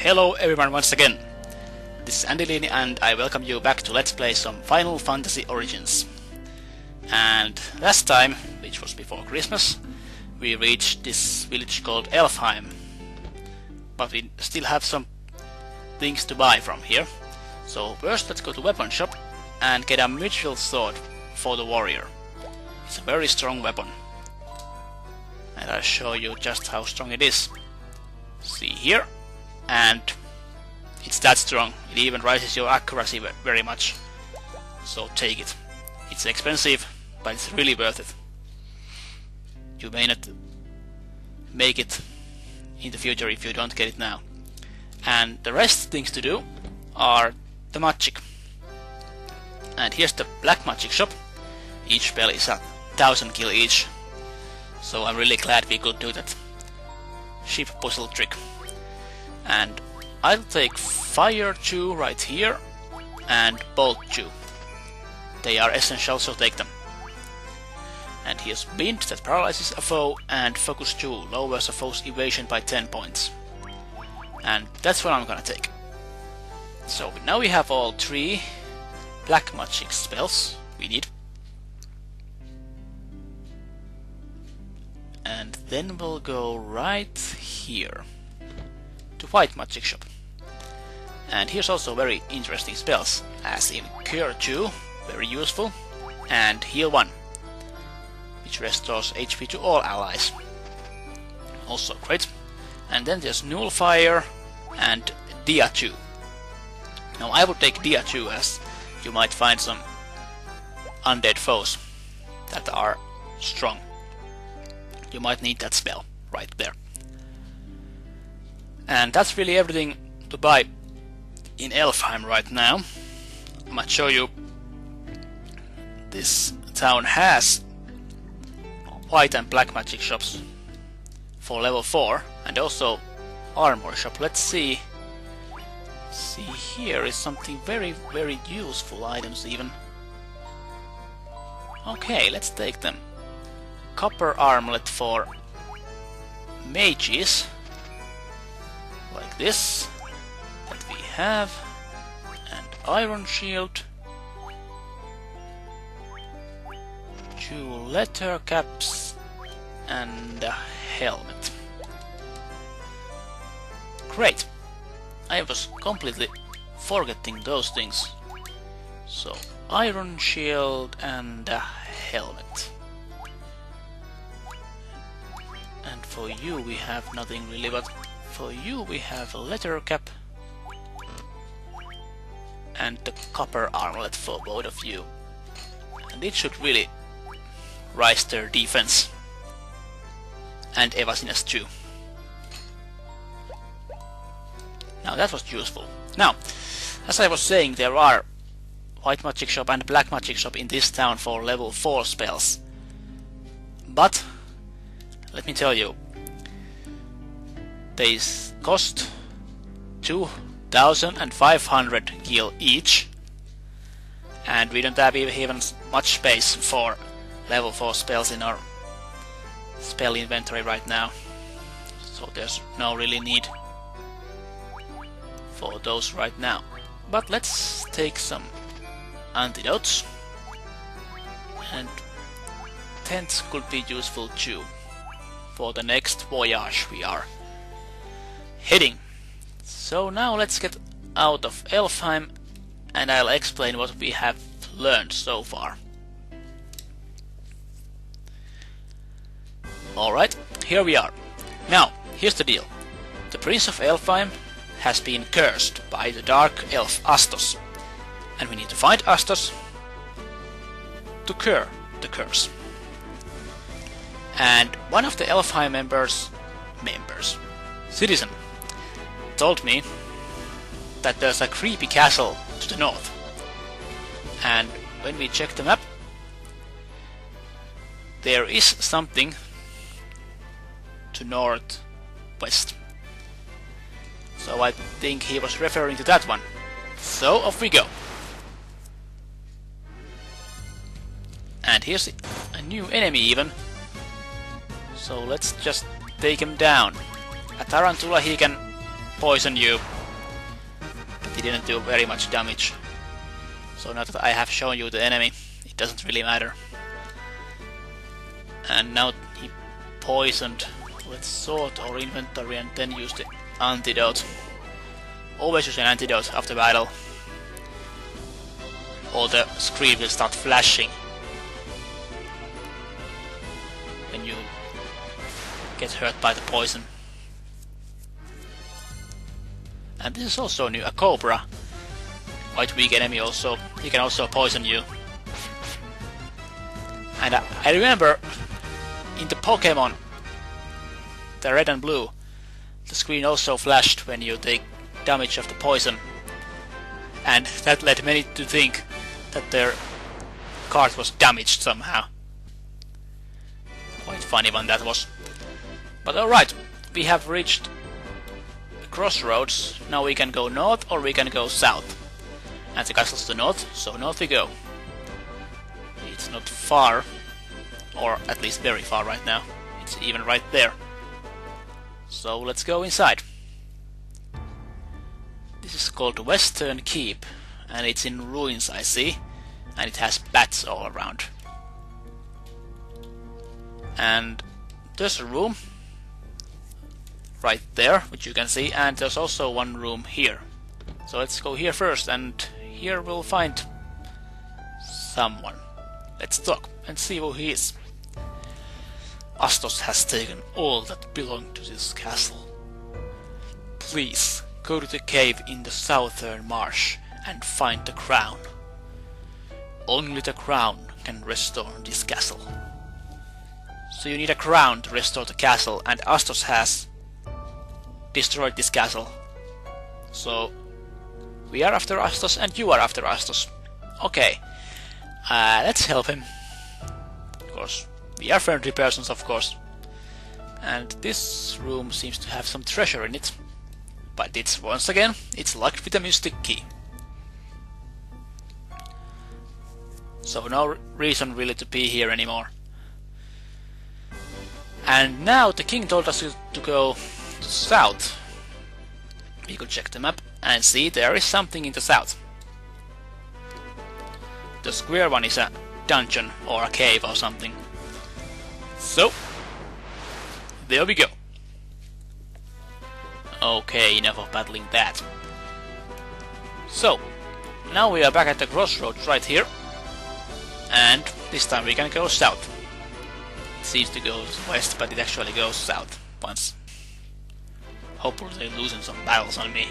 Hello everyone once again. This is Andy and I welcome you back to Let's Play some Final Fantasy Origins. And last time, which was before Christmas, we reached this village called Elfheim. But we still have some things to buy from here. So first let's go to weapon shop and get a mutual sword for the warrior. It's a very strong weapon. And I'll show you just how strong it is. See here. And it's that strong. It even raises your accuracy very much. So take it. It's expensive, but it's really worth it. You may not make it in the future if you don't get it now. And the rest things to do are the magic. And here's the black magic shop. Each spell is 1000 gil each. So I'm really glad we could do that ship puzzle trick. And I'll take Fire 2 right here and Bolt 2. They are essential, so take them. And here's Bind that paralyzes a foe, and Focus 2 lowers a foe's evasion by 10 points. And that's what I'm gonna take. So now we have all 3 black magic spells we need. And then we'll go right here to white magic shop. And here's also very interesting spells, as in Cure 2, very useful, and Heal 1, which restores HP to all allies, also great. And then there's Nullfire and Dia 2. Now I would take Dia 2 as you might find some undead foes that are strong. You might need that spell right there. And that's really everything to buy in Elfheim right now. I might show you this town has white and black magic shops for level 4 and also armor shop. Let's see. See, here is something very useful items even. Okay, let's take them. Copper armlet for mages, like this, that we have, and iron shield, 2 leather caps, and a helmet. Great! I was completely forgetting those things. So, iron shield and a helmet. And for you we have nothing really, but for you we have a leather cap and the copper armlet for both of you. And it should really rise their defense. And evasiveness too. Now that was useful. Now, as I was saying, there are white magic shop and black magic shop in this town for level 4 spells. But let me tell you, they cost 2,500 gil each, and we don't have even much space for level 4 spells in our spell inventory right now, so there's no really need for those right now. But let's take some antidotes, and tents could be useful too for the next voyage we are heading. So now let's get out of Elfheim and I'll explain what we have learned so far. Alright, here we are. Now, here's the deal. The Prince of Elfheim has been cursed by the dark elf Astos, and we need to find Astos to cure the curse. And one of the Elfheim citizen, told me that there's a creepy castle to the north. And when we check the map, there is something to northwest. So I think he was referring to that one. So off we go. And here's a new enemy even. So let's just take him down. A tarantula, he can poison you he didn't do very much damage. So now that I have shown you the enemy, it doesn't really matter. And now he poisoned. Let's sort our inventory and then use the antidote. Always use an antidote after battle, or the screen will start flashing when you get hurt by the poison. And this is also new, a cobra. Quite weak enemy also. He can also poison you. And I remember in the Pokemon, the red and blue, the screen also flashed when you take damage of the poison. And that led many to think that their card was damaged somehow. Quite funny one that was. But alright, we have reached the crossroads. Now we can go north or we can go south. And the castle's to the north, so north we go. It's not far, or at least very far right now. It's even right there. So let's go inside. This is called Western Keep, and it's in ruins, I see. And it has bats all around. And there's a room right there, which you can see, and there's also one room here. So let's go here first, and here we'll find someone. Let's talk and see who he is. Astos has taken all that belonged to this castle. Please go to the cave in the southern marsh and find the crown. Only the crown can restore this castle. So you need a crown to restore the castle, and Astos has destroyed this castle. So we are after Astos and you are after Astos. Okay, let's help him. Of course, we are friendly persons, of course. And this room seems to have some treasure in it. But it's, once again, it's locked with a mystic key. So no reason really to be here anymore. And now the king told us to go to south. We could check the map and see there is something in the south. The square one is a dungeon or a cave or something. So, there we go. Okay, enough of battling that. So, now we are back at the crossroads right here. And this time we can go south. It seems to go west, but it actually goes south once. Hopefully they loosen some battles on me.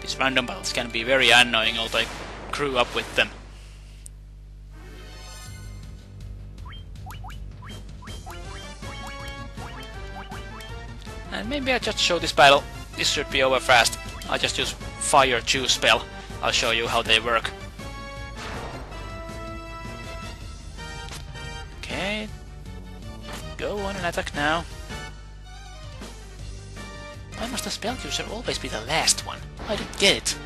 These random battles can be very annoying, although I grew up with them. And maybe I just show this battle. This should be over fast. I'll just use Fire Chew spell. I'll show you how they work. Okay. Go on and attack now. Why must the spell user always be the last one? I don't get it.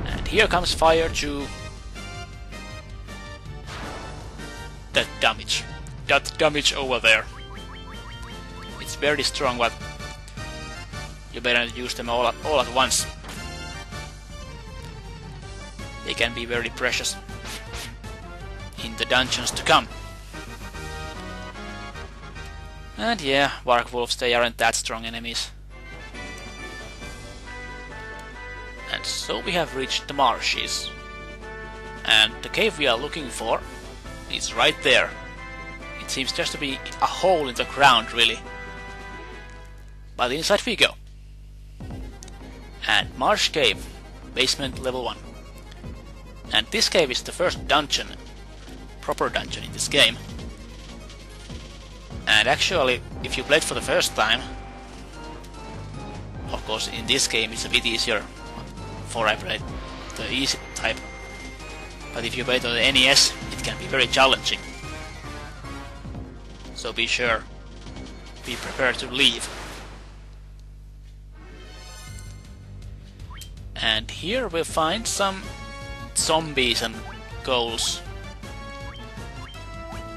And here comes Fire Chew. That damage. That damage over there. It's very strong, but you better use them all at once. They can be very precious in the dungeons to come. And yeah, Wargwolves, they aren't that strong enemies. And so we have reached the marshes. And the cave we are looking for is right there. It seems just to be a hole in the ground, really. But inside we go. And Marsh Cave, basement level 1. And this cave is the first dungeon, proper dungeon in this game. And actually, if you played for the first time, of course in this game it's a bit easier, for I played the easy type. But if you play on the NES, it can be very challenging. So be sure, be prepared to leave. And here we'll find some zombies and ghouls.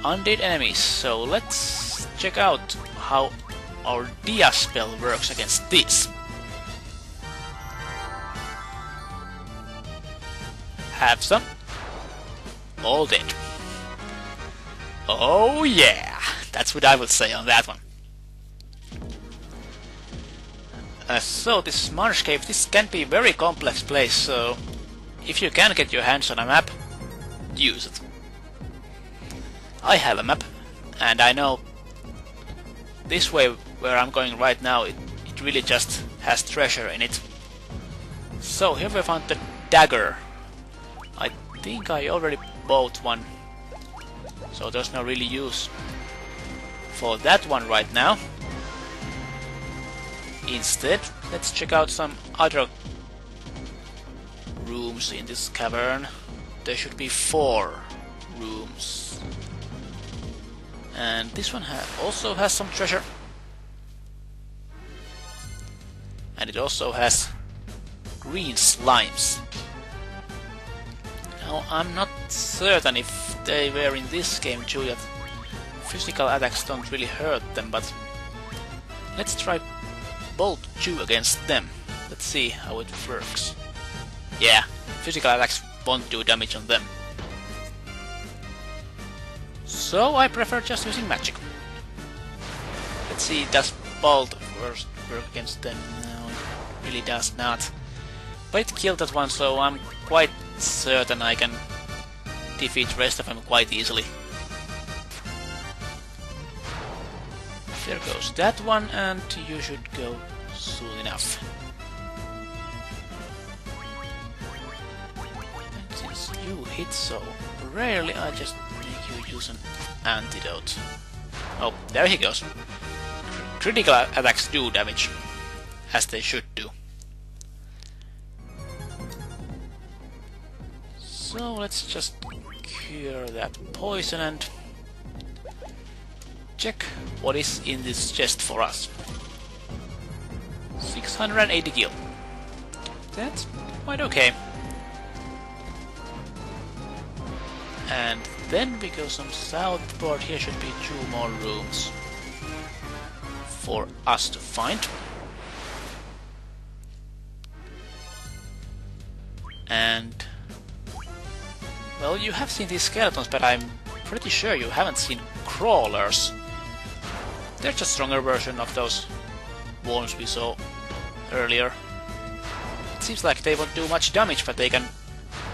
Undead enemies, so let's check out how our Dia spell works against these. Have some. All dead. Oh yeah! That's what I would say on that one. So this marsh cave, this can be a very complex place, so if you can get your hands on a map, use it. I have a map, and I know this way where I'm going right now, it really just has treasure in it. So here we found the dagger. I think I already bought one, so there's no really use for that one right now. Instead, let's check out some other rooms in this cavern. There should be 4 rooms. And this one also has some treasure. And it also has green slimes. Now I'm not certain if they were in this game too, that physical attacks don't really hurt them, but let's try Bolt 2 against them. Let's see how it works. Yeah, physical attacks won't do damage on them. So I prefer just using magic. Let's see, does Bolt first work against them? No, it really does not. But it killed that one, so I'm quite certain I can defeat the rest of them quite easily. There goes that one, and you should go soon enough. And since you hit so rarely, I just make you use an antidote. Oh, there he goes. Critical attacks do damage, as they should do. So let's just cure that poison and check what is in this chest for us. 680 gil. That's quite okay. And then we go some southward. Here should be 2 more rooms for us to find. And well, you have seen these skeletons, but I'm pretty sure you haven't seen crawlers. They're just a stronger version of those worms we saw earlier. It seems like they won't do much damage, but they can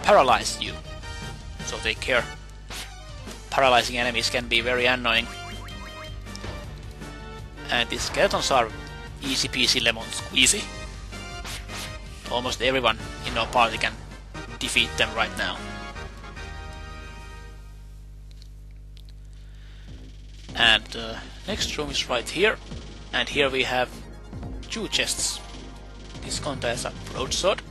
paralyze you. So take care. Paralyzing enemies can be very annoying. And these skeletons are easy peasy lemon squeezy. Almost everyone in our party can defeat them right now. And the next room is right here, and here we have 2 chests. This contains a broadsword,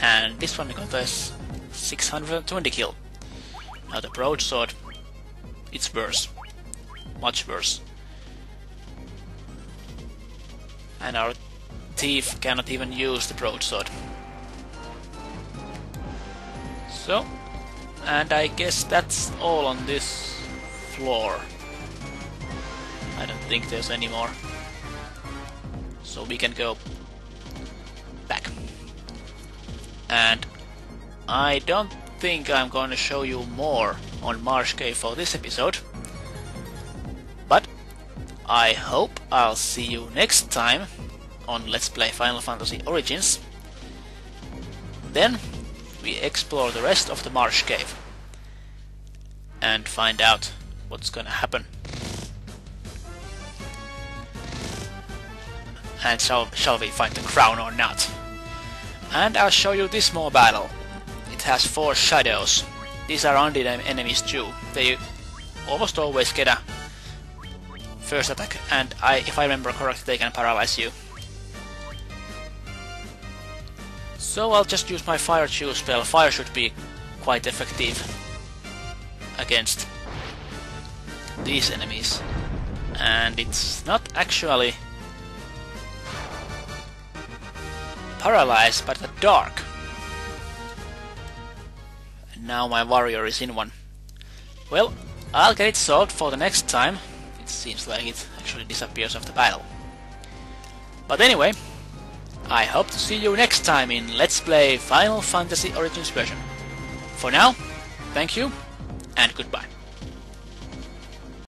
and this one contains 620 gil. Now the broadsword, it's worse, much worse. And our thief cannot even use the broadsword. So, and I guess that's all on this floor. I don't think there's any more. So we can go back. And I don't think I'm going to show you more on Marsh Cave for this episode. But I hope I'll see you next time on Let's Play Final Fantasy Origins. Then we explore the rest of the Marsh Cave and find out what's gonna happen. And shall we find the crown or not? And I'll show you this small battle. It has 4 shadows. These are undead enemies too. They almost always get a first attack, and if I remember correctly, they can paralyze you. So I'll just use my fire chew spell. Fire should be quite effective against these enemies. And it's not actually paralyzed, but the dark. And now my warrior is in one. Well, I'll get it solved for the next time. It seems like it actually disappears after battle. But anyway, I hope to see you next time in Let's Play Final Fantasy Origins version. For now, thank you and goodbye.